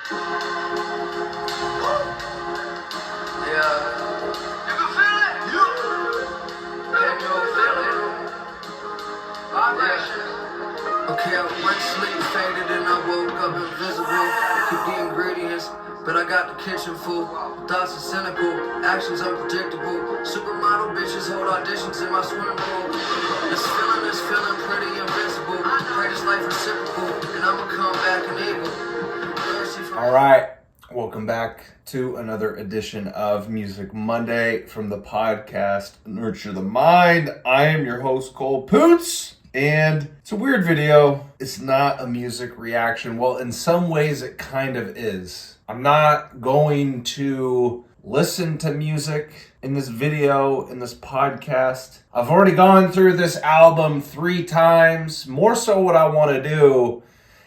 Okay, I went sleep, faded, and I woke up invisible. Keep the ingredients, but I got the kitchen full. Thoughts are cynical, actions unpredictable. Supermodel bitches hold auditions in my swimming pool. This feeling pretty invincible. Pray this life reciprocal, and I'ma come back an eagle. All right, welcome back to another edition of Music Monday from the podcast Nurture the Mind. I am your host, Cole Poots. And it's a weird video. It's not a music reaction. Well, in some ways it kind of is. I'm not going to listen to music in this video, in this podcast. I've already gone through this album 3 times. More so what I want to do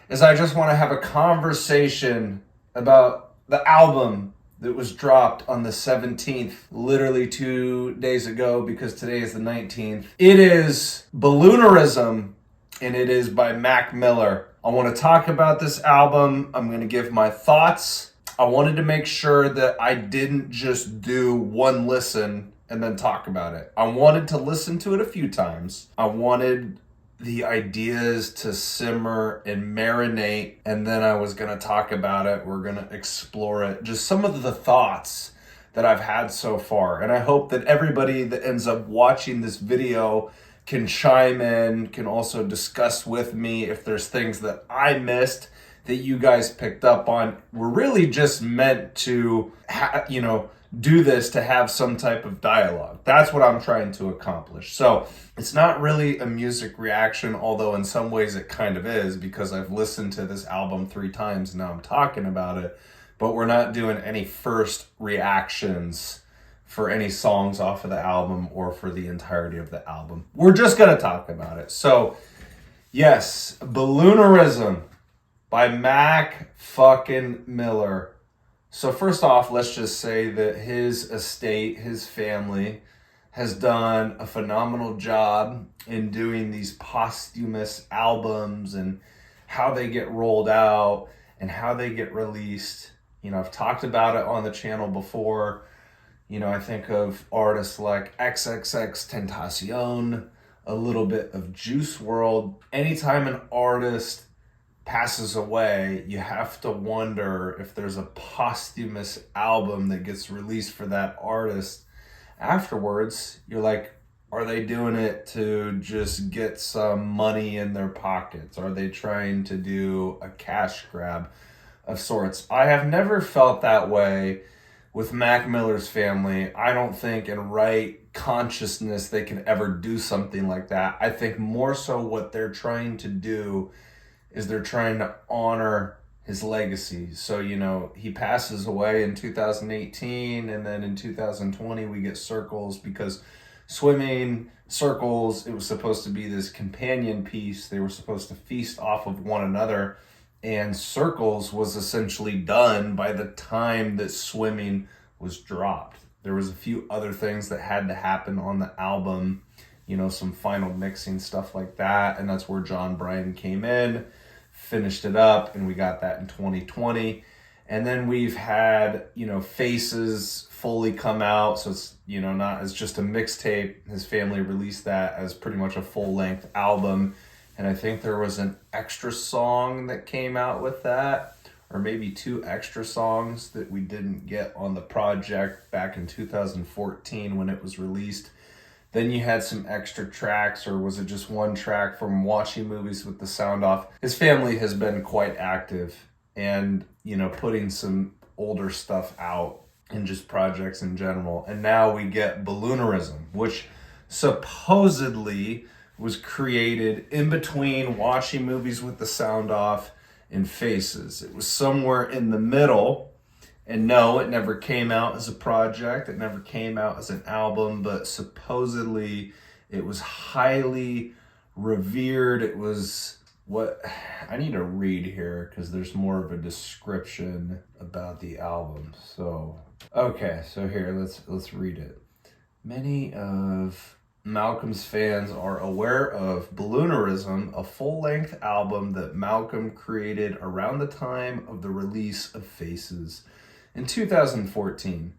is I just want to have a conversation about the album that was dropped on the 17th, literally 2 days ago, because today is the 19th. It is Balloonerism, and it is by Mac Miller. I want to talk about this album. I'm going to give my thoughts. I wanted to make sure that I didn't just do one listen and then talk about it. I wanted to listen to it a few times. I wanted the ideas to simmer and marinate, and then I was going to talk about it. We're going to explore it. Just some of the thoughts that I've had so far. And I hope that everybody that ends up watching this video can chime in, can also discuss with me if there's things that I missed that you guys picked up on. We're really just meant to, do this to have some type of dialogue. That's what I'm trying to accomplish. So it's not really a music reaction, although in some ways it kind of is, because I've listened to this album 3 times and now I'm talking about it. But we're not doing any first reactions for any songs off of the album or for the entirety of the album. We're just going to talk about it. So yes, Balloonerism by Mac fucking Miller. So first off, let's just say that his estate, his family, has done a phenomenal job in doing these posthumous albums and how they get rolled out and how they get released. I've talked about it on the channel before. I think of artists like XXXTentacion, a little bit of Juice WRLD. Anytime an artist passes away, you have to wonder if there's a posthumous album that gets released for that artist afterwards. You're like, are they doing it to just get some money in their pockets? Are they trying to do a cash grab of sorts? I have never felt that way with Mac Miller's family. I don't think in right consciousness they can ever do something like that. I think more so what they're trying to do is they're trying to honor his legacy. So, he passes away in 2018, and then in 2020 we get Circles, because swimming, Circles, it was supposed to be this companion piece. They were supposed to feast off of one another, and Circles was essentially done by the time that swimming was dropped. There was a few other things that had to happen on the album, some final mixing, stuff like that, and that's where John Bryan came in, finished it up, and we got that in 2020. And then we've had, Faces fully come out, so it's, not as just a mixtape. His family released that as pretty much a full-length album, and I think there was an extra song that came out with that, or maybe 2 extra songs that we didn't get on the project back in 2014 when it was released. Then you had some extra tracks, or was it just 1 track from Watching Movies with the Sound Off? His family has been quite active and, putting some older stuff out and just projects in general. And now we get Balloonerism, which supposedly was created in between Watching Movies with the Sound Off and Faces. It was somewhere in the middle. And no, it never came out as a project. It never came out as an album, but supposedly it was highly revered. It was what I need to read here because there's more of a description about the album. So, okay, so here, let's read it. Many of Malcolm's fans are aware of Balloonerism, a full-length album that Malcolm created around the time of the release of Faces in 2014.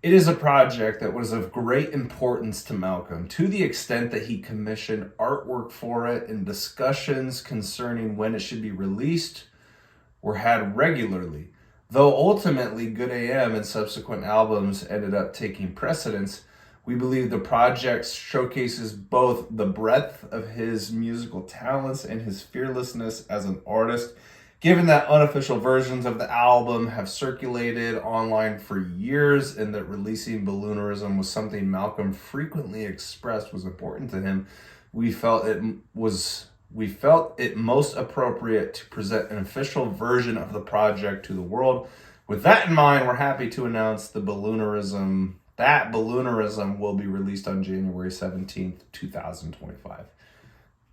It is a project that was of great importance to Malcolm, to the extent that he commissioned artwork for it, and discussions concerning when it should be released were had regularly. Though ultimately Good AM and subsequent albums ended up taking precedence, we believe the project showcases both the breadth of his musical talents and his fearlessness as an artist. Given that unofficial versions of the album have circulated online for years and that releasing Balloonerism was something Malcolm frequently expressed was important to him, we felt it most appropriate to present an official version of the project to the world. With that in mind, we're happy to announce that Balloonerism will be released on January 17th, 2025.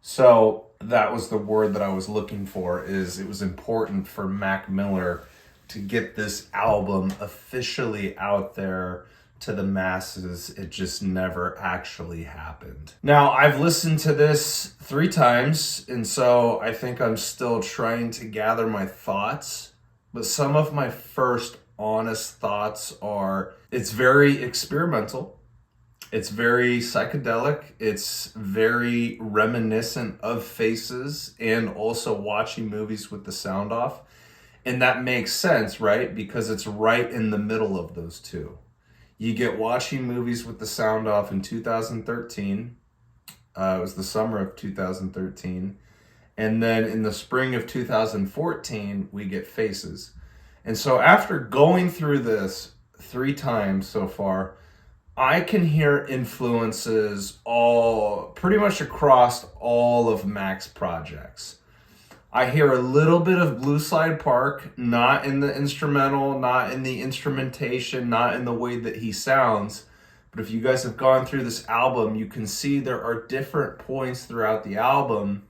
So that was the word that I was looking for, is it was important for Mac Miller to get this album officially out there to the masses. It just never actually happened. Now, I've listened to this 3 times, and so I think I'm still trying to gather my thoughts. But some of my first honest thoughts are, it's very experimental. It's very psychedelic. It's very reminiscent of Faces and also watching movies with the sound off. And that makes sense, right? Because it's right in the middle of those two. You get watching movies with the sound off in 2013. It was the summer of 2013. And then in the spring of 2014, we get Faces. And so after going through this 3 times so far, I can hear influences pretty much across all of Mac's projects. I hear a little bit of Blue Slide Park, not in the instrumental, not in the instrumentation, not in the way that he sounds. But if you guys have gone through this album, you can see there are different points throughout the album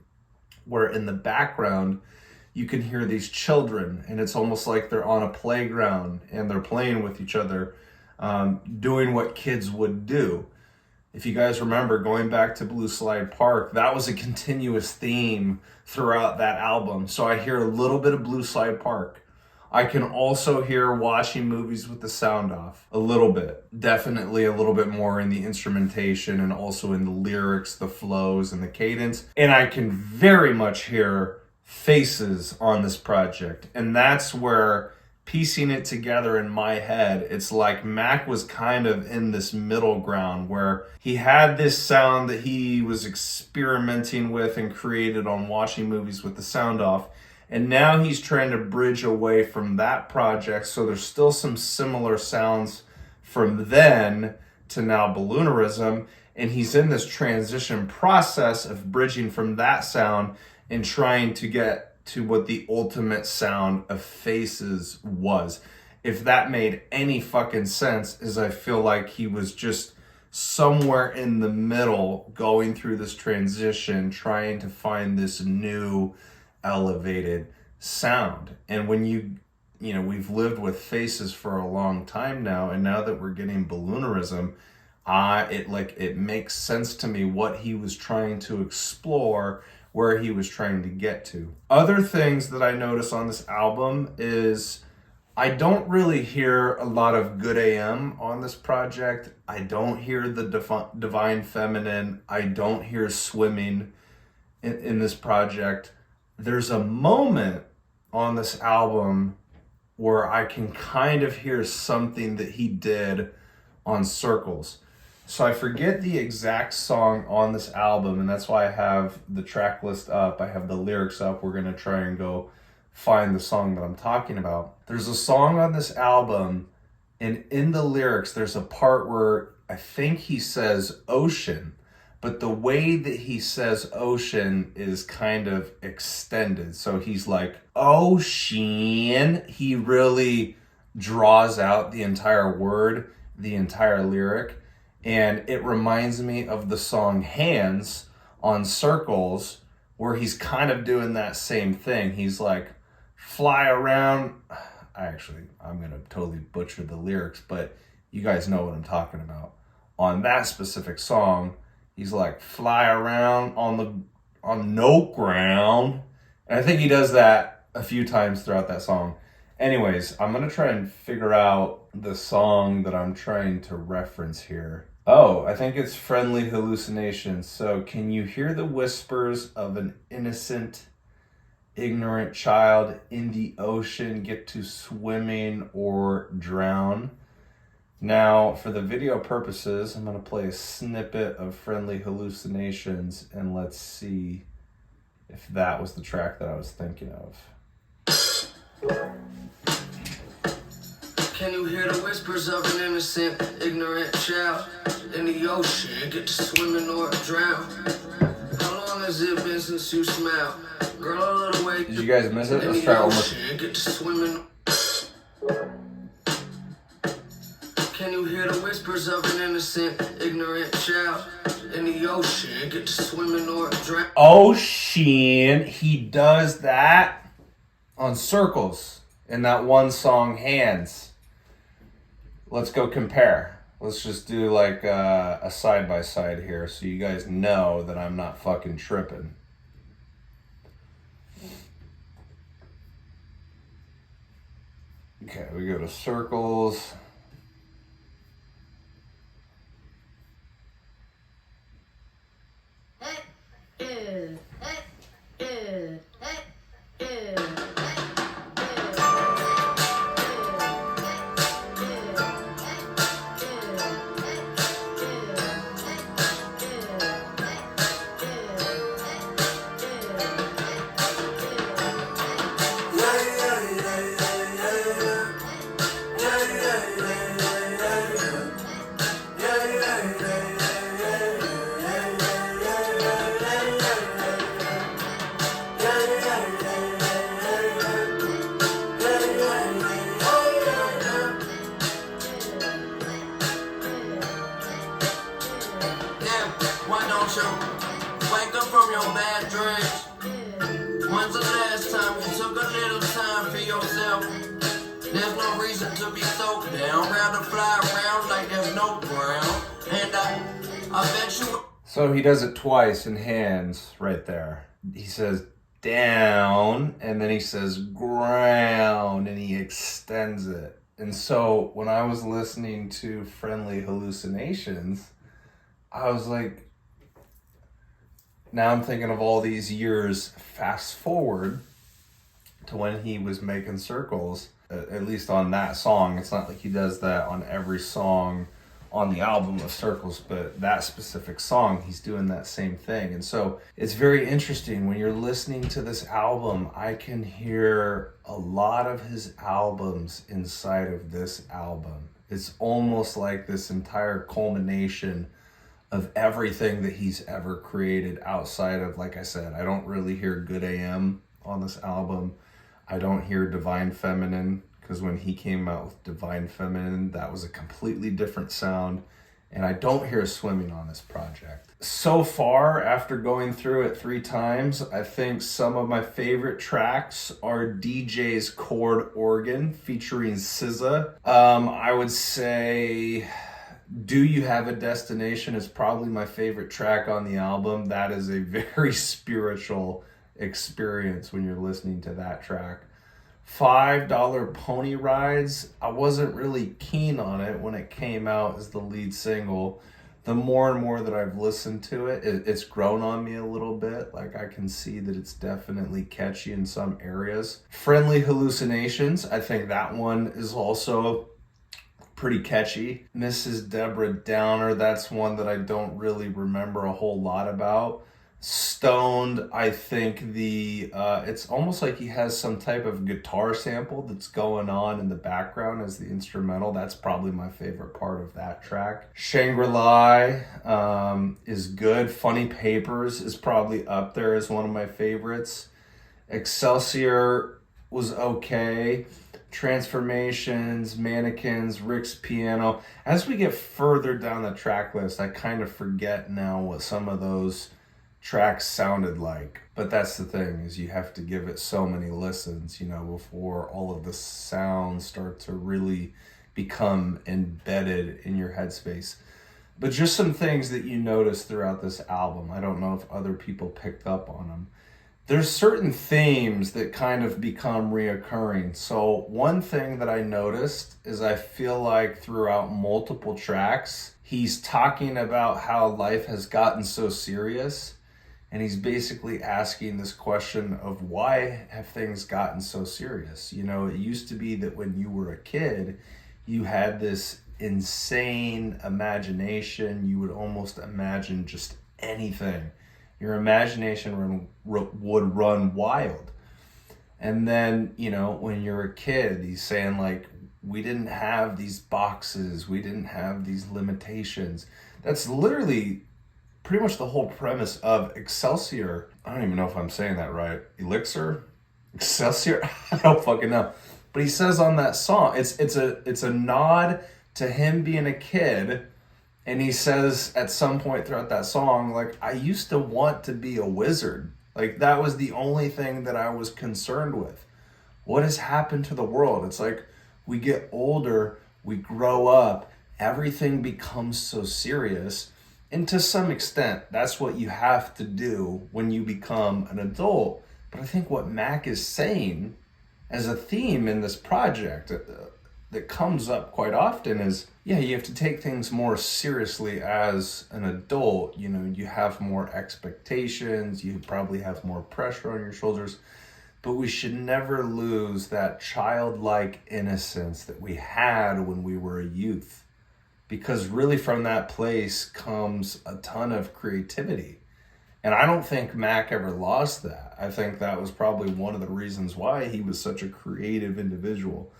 where in the background you can hear these children, and it's almost like they're on a playground and they're playing with each other, doing what kids would do. If you guys remember, going back to Blue Slide Park, that was a continuous theme throughout that album. So I hear a little bit of Blue Slide Park. I can also hear watching movies with the sound off a little bit. Definitely a little bit more in the instrumentation and also in the lyrics, the flows, and the cadence. And I can very much hear Faces on this project. And that's where, piecing it together in my head, it's like Mac was kind of in this middle ground where he had this sound that he was experimenting with and created on watching movies with the sound off. And now he's trying to bridge away from that project. So there's still some similar sounds from then to now Balloonerism. And he's in this transition process of bridging from that sound and trying to get to what the ultimate sound of Faces was. If that made any fucking sense, is I feel like he was just somewhere in the middle going through this transition, trying to find this new elevated sound. And when we've lived with Faces for a long time now, and now that we're getting Balloonerism, it makes sense to me what he was trying to explore, where he was trying to get to. Other things that I notice on this album is I don't really hear a lot of Good AM on this project. I don't hear the Divine Feminine. I don't hear Swimming in this project. There's a moment on this album where I can kind of hear something that he did on Circles. So I forget the exact song on this album, and that's why I have the track list up. I have the lyrics up. We're going to try and go find the song that I'm talking about. There's a song on this album, and in the lyrics, there's a part where I think he says ocean, but the way that he says ocean is kind of extended. So he's like, ocean. He really draws out the entire word, the entire lyric. And it reminds me of the song Hands on Circles, where he's kind of doing that same thing. He's like, fly around. I'm going to totally butcher the lyrics, but you guys know what I'm talking about. On that specific song, He's like, fly around on no ground. And I think he does that a few times throughout that song. Anyways, I'm going to try and figure out the song that I'm trying to reference here. Oh, I think it's Friendly Hallucinations. So, can you hear the whispers of an innocent, ignorant child in the ocean get to swimming or drown? Now, for the video purposes, I'm going to play a snippet of Friendly Hallucinations and let's see if that was the track that I was thinking of. Can you hear the whispers of an innocent, ignorant child in the ocean? Get to swimming or drown. How long has it been since you smiled? Girl, a little way. Did you guys miss it? In Let's the try it one more. ocean, get to swimming. Can you hear the whispers of an innocent, ignorant child in the ocean? Get to swimming or drown. Ocean, he does that on Circles in that one song, Hands. Let's go compare. Let's just do like a side-by-side here so you guys know that I'm not fucking tripping. Okay, we go to Circles. Wake up from your bad dreams. When's the last time you took a little time for yourself? There's no reason to be so down. Rather fly around like there's no ground. And I bet you. So he does it twice in Hands right there. He says down and then he says ground and he extends it. And so when I was listening to Friendly Hallucinations, I was like, now I'm thinking of all these years fast forward to when he was making Circles, at least on that song. It's not like he does that on every song on the album of Circles, but that specific song, he's doing that same thing. And so it's very interesting when you're listening to this album, I can hear a lot of his albums inside of this album. It's almost like this entire culmination of everything that he's ever created outside of, like I said, I don't really hear Good AM on this album. I don't hear Divine Feminine, because when he came out with Divine Feminine, that was a completely different sound. And I don't hear Swimming on this project. So far, after going through it 3 times, I think some of my favorite tracks are DJ's Chord Organ featuring SZA. I would say Do You Have a Destination is probably my favorite track on the album. That is a very spiritual experience when you're listening to that track. $5 Pony Rides, I wasn't really keen on it when it came out as the lead single. The more and more that I've listened to it, it's grown on me a little bit. Like, I can see that it's definitely catchy in some areas. Friendly Hallucinations, I think that one is also pretty catchy. Mrs. Deborah Downer, that's one that I don't really remember a whole lot about. Stoned, I think it's almost like he has some type of guitar sample that's going on in the background as the instrumental. That's probably my favorite part of that track. Shangri-La is good. Funny Papers is probably up there as one of my favorites. Excelsior was okay. Transformations, Mannequins, Rick's Piano. As we get further down the track list, I kind of forget now what some of those tracks sounded like. But that's the thing, is you have to give it so many listens, before all of the sounds start to really become embedded in your headspace. But just some things that you notice throughout this album. I don't know if other people picked up on them. There's certain themes that kind of become reoccurring. So one thing that I noticed is I feel like throughout multiple tracks, he's talking about how life has gotten so serious. And he's basically asking this question of why have things gotten so serious? You know, it used to be that when you were a kid, you had this insane imagination. You would almost imagine just anything. Your imagination would run wild. And then, you know, when you're a kid, he's saying like, we didn't have these boxes. We didn't have these limitations. That's literally pretty much the whole premise of Excelsior. I don't even know if I'm saying that right. Elixir? Excelsior? I don't fucking know. But he says on that song, it's a nod to him being a kid. And he says at some point throughout that song, like, I used to want to be a wizard. Like, that was the only thing that I was concerned with. What has happened to the world? It's like we get older, we grow up, everything becomes so serious. And to some extent, that's what you have to do when you become an adult. But I think what Mac is saying as a theme in this project that comes up quite often is, yeah, you have to take things more seriously as an adult. You know, you have more expectations, you probably have more pressure on your shoulders, but we should never lose that childlike innocence that we had when we were a youth. Because really from that place comes a ton of creativity. And I don't think Mac ever lost that. I think that was probably one of the reasons why he was such a creative individual.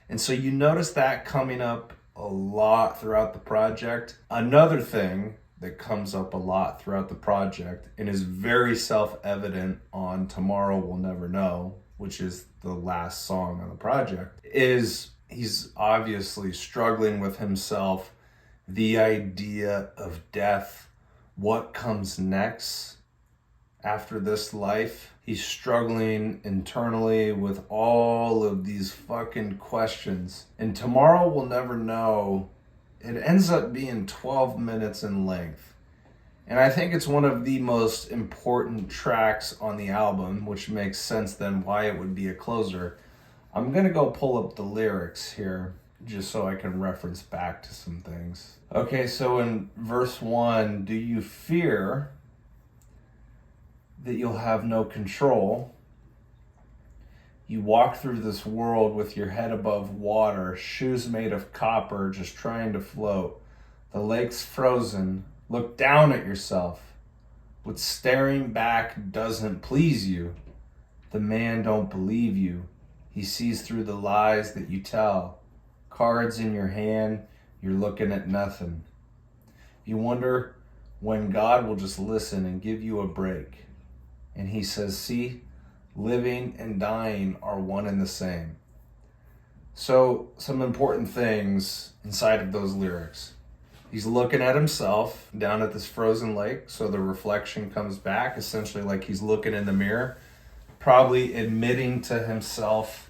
And so you notice that coming up a lot throughout the project. Another thing that comes up a lot throughout the project and is very self-evident on Tomorrow We'll Never Know, which is the last song on the project, is he's obviously struggling with himself, the idea of death, what comes next after this life. He's struggling internally with all of these fucking questions. And Tomorrow We'll Never Know, it ends up being 12 minutes in length. And I think it's one of the most important tracks on the album, which makes sense then why it would be a closer. I'm gonna go pull up the lyrics here, just so I can reference back to some things. Okay, so in verse 1, do you fear that you'll have no control? You walk through this world with your head above water, shoes made of copper, just trying to float. The lake's frozen. Look down at yourself. What staring back doesn't please you. The man don't believe you. He sees through the lies that you tell. Cards in your hand, you're looking at nothing. You wonder when God will just listen and give you a break. And he says, see, living and dying are one and the same. So some important things inside of those lyrics. He's looking at himself down at this frozen lake. So the reflection comes back, essentially like he's looking in the mirror, probably admitting to himself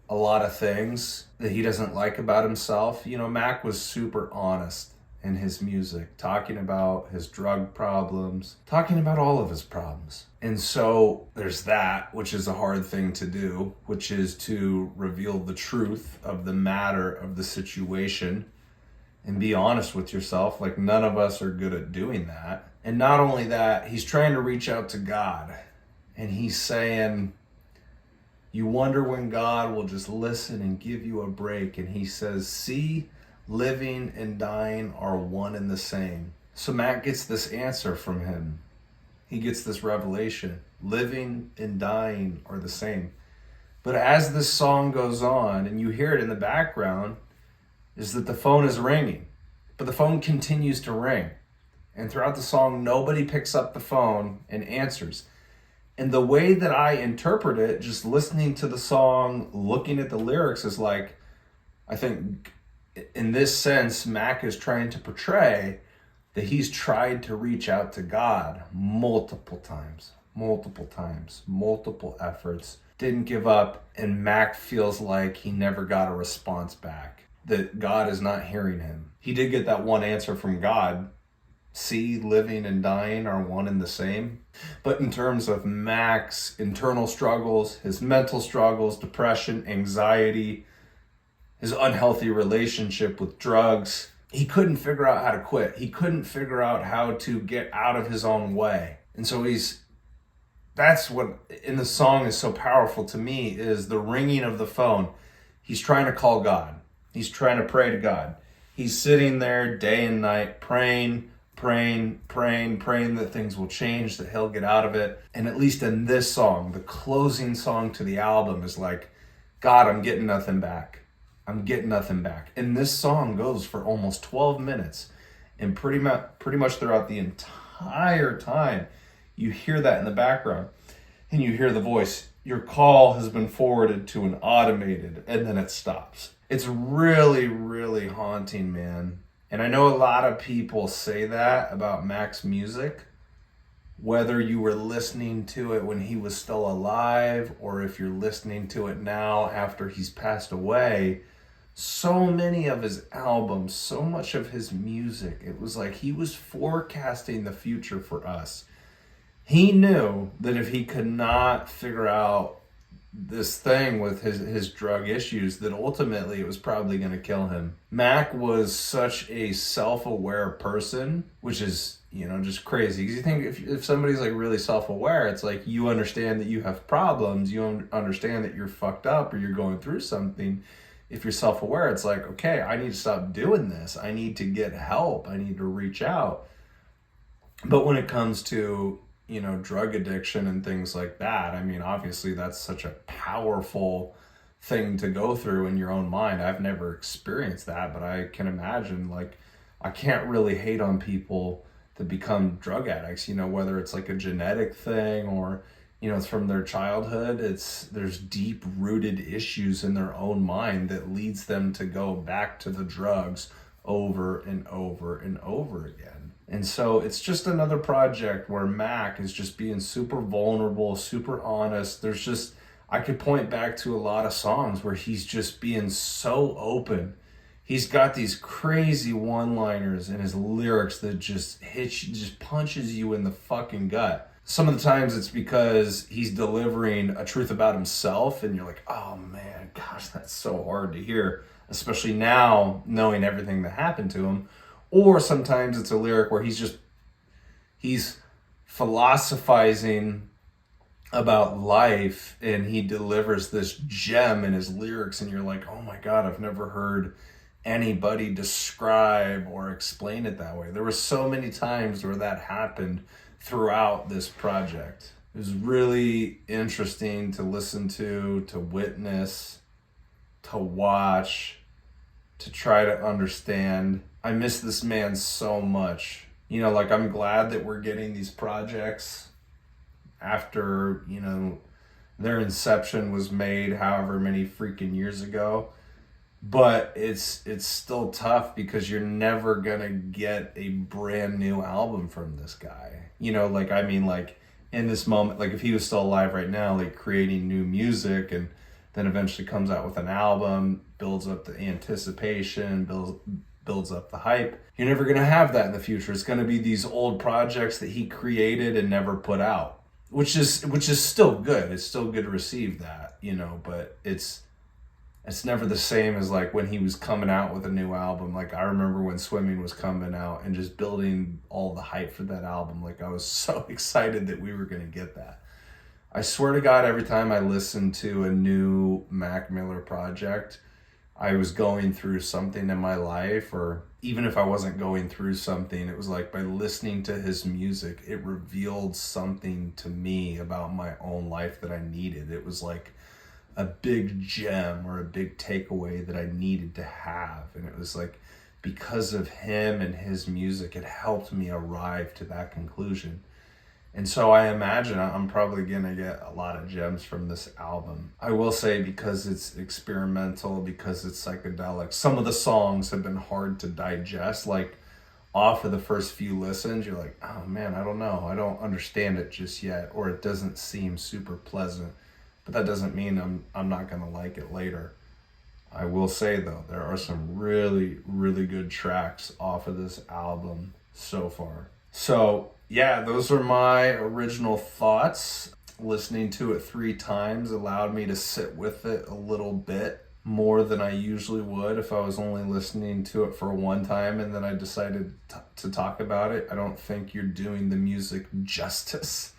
a lot of things that he doesn't like about himself. You know, Mac was super honest in his music, talking about his drug problems, talking about all of his problems. And so there's that, which is a hard thing to do, which is to reveal the truth of the matter of the situation and be honest with yourself. Like, none of us are good at doing that. And not only that, he's trying to reach out to God. And he's saying, you wonder when God will just listen and give you a break. And he says, see, living and dying are one and the same. So Matt gets this answer from him. He gets this revelation. Living and dying are the same. But as this song goes on, and you hear it in the background, is that the phone is ringing. But the phone continues to ring. And throughout the song, nobody picks up the phone and answers. And the way that I interpret it, just listening to the song, looking at the lyrics, is like, I think in this sense, Mac is trying to portray that he's tried to reach out to God multiple times, multiple efforts, didn't give up, and Mac feels like he never got a response back. that God is not hearing him. He did get that one answer from God. See, living and dying are one and the same. But in terms of Mac's internal struggles, his mental struggles, depression, anxiety, his unhealthy relationship with drugs, he couldn't figure out how to quit. He couldn't figure out how to get out of his own way. And so that's what in the song is so powerful to me, is the ringing of the phone. He's trying to call God. He's trying to pray to God. He's sitting there day and night praying that things will change, that he'll get out of it. And at least in this song, the closing song to the album is like, God, I'm getting nothing back. I'm getting nothing back. And this song goes for almost 12 minutes. And pretty much throughout the entire time, you hear that in the background. And you hear the voice, your call has been forwarded to an automated, and then it stops. It's really, really haunting, man. And I know a lot of people say that about Mac's music, whether you were listening to it when he was still alive or if you're listening to it now after he's passed away. So many of his albums, so much of his music, it was like he was forecasting the future for us. He knew that if he could not figure out this thing with his drug issues, that ultimately it was probably going to kill him. Mac was such a self-aware person, which is, just crazy. Because you think if somebody's like really self-aware, it's like you understand that you have problems, you understand that you're fucked up or you're going through something. If you're self-aware, it's like, okay, I need to stop doing this. I need to get help. I need to reach out. But when it comes to drug addiction and things like that, I mean, obviously that's such a powerful thing to go through in your own mind. I've never experienced that, but I can imagine, like, I can't really hate on people that become drug addicts, whether it's like a genetic thing or, it's from their childhood. There's deep rooted issues in their own mind that leads them to go back to the drugs over and over and over again. And so it's just another project where Mac is just being super vulnerable, super honest. I could point back to a lot of songs where he's just being so open. He's got these crazy one-liners in his lyrics that just hits you, just punches you in the fucking gut. Some of the times it's because he's delivering a truth about himself and you're like, oh man, gosh, that's so hard to hear, especially now knowing everything that happened to him. Or sometimes it's a lyric where he's philosophizing about life and he delivers this gem in his lyrics and you're like, oh my God, I've never heard anybody describe or explain it that way. There were so many times where that happened throughout this project. It was really interesting to listen to witness, to watch, to try to understand. I miss this man so much. I'm glad that we're getting these projects after, their inception was made however many freaking years ago. But it's still tough because you're never gonna get a brand new album from this guy. In this moment, like if he was still alive right now, like creating new music and then eventually comes out with an album, builds up the anticipation, builds up the hype. You're never gonna have that in the future. It's gonna be these old projects that he created and never put out, which is still good. It's still good to receive that, but it's never the same as like when he was coming out with a new album. Like I remember when Swimming was coming out and just building all the hype for that album. Like I was so excited that we were going to get that. I swear to God, every time I listened to a new Mac Miller project, I was going through something in my life, or even if I wasn't going through something, it was like by listening to his music, it revealed something to me about my own life that I needed. It was like a big gem or a big takeaway that I needed to have. And it was like, because of him and his music, it helped me arrive to that conclusion. And so I imagine I'm probably gonna get a lot of gems from this album. I will say, because it's experimental, because it's psychedelic, some of the songs have been hard to digest. Like off of the first few listens, you're like, oh man, I don't know. I don't understand it just yet, or it doesn't seem super pleasant. But that doesn't mean I'm not gonna like it later. I will say though, there are some really, really good tracks off of this album so far. So yeah, those are my original thoughts. Listening to it 3 times allowed me to sit with it a little bit more than I usually would if I was only listening to it for one time and then I decided to talk about it. I don't think you're doing the music justice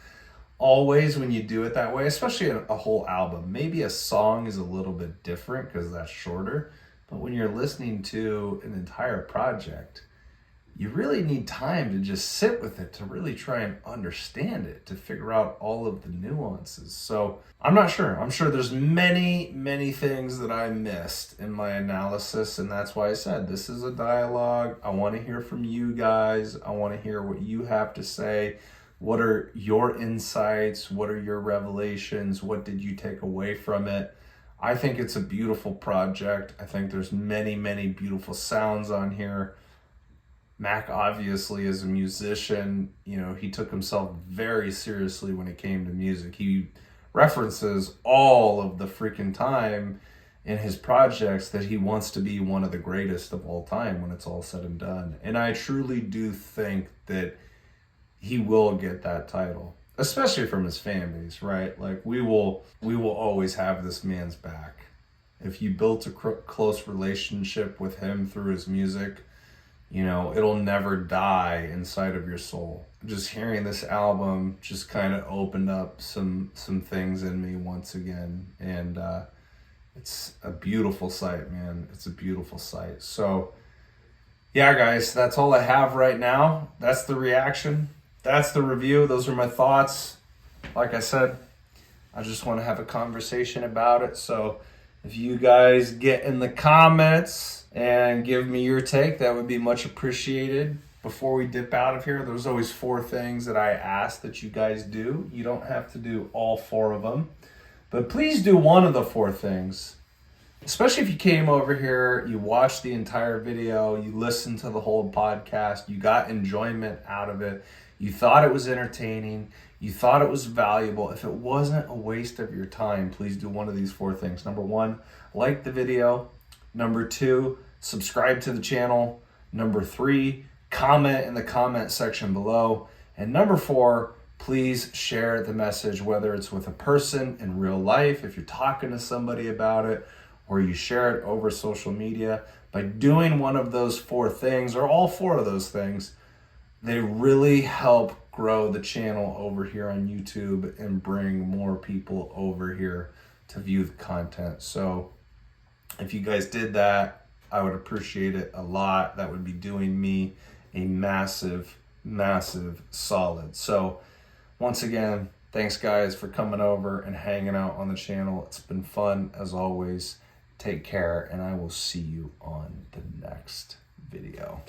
always when you do it that way, especially a whole album. Maybe a song is a little bit different because that's shorter, but when you're listening to an entire project, you really need time to just sit with it, to really try and understand it, to figure out all of the nuances. So I'm not sure. I'm sure there's many, many things that I missed in my analysis, and that's why I said this is a dialogue. I want to hear from you guys. I want to hear what you have to say. What are your insights? What are your revelations? What did you take away from it? I think it's a beautiful project. I think there's many, many beautiful sounds on here. Mac obviously as a musician, he took himself very seriously when it came to music. He references all of the freaking time in his projects that he wants to be one of the greatest of all time when it's all said and done. And I truly do think that he will get that title, especially from his fan base, right? Like we will always have this man's back. If you built a close relationship with him through his music, it'll never die inside of your soul. Just hearing this album just kind of opened up some things in me once again. And it's a beautiful sight, man. It's a beautiful sight. So yeah, guys, that's all I have right now. That's the reaction. That's the review. Those are my thoughts. Like I said, I just want to have a conversation about it. So if you guys get in the comments and give me your take, that would be much appreciated. Before we dip out of here, there's always 4 things that I ask that you guys do. You don't have to do all 4 of them, but please do one of the 4 things. Especially if you came over here, you watched the entire video, you listened to the whole podcast, you got enjoyment out of it, you thought it was entertaining, you thought it was valuable. If it wasn't a waste of your time, please do one of these 4 things. Number 1, like the video. Number 2, subscribe to the channel. Number 3, comment in the comment section below. And number 4, please share the message, whether it's with a person in real life, if you're talking to somebody about it, or you share it over social media. By doing one of those 4 things, or all 4 of those things, they really help grow the channel over here on YouTube and bring more people over here to view the content. So if you guys did that, I would appreciate it a lot. That would be doing me a massive, massive solid. So once again, thanks guys for coming over and hanging out on the channel. It's been fun as always. Take care, and I will see you on the next video.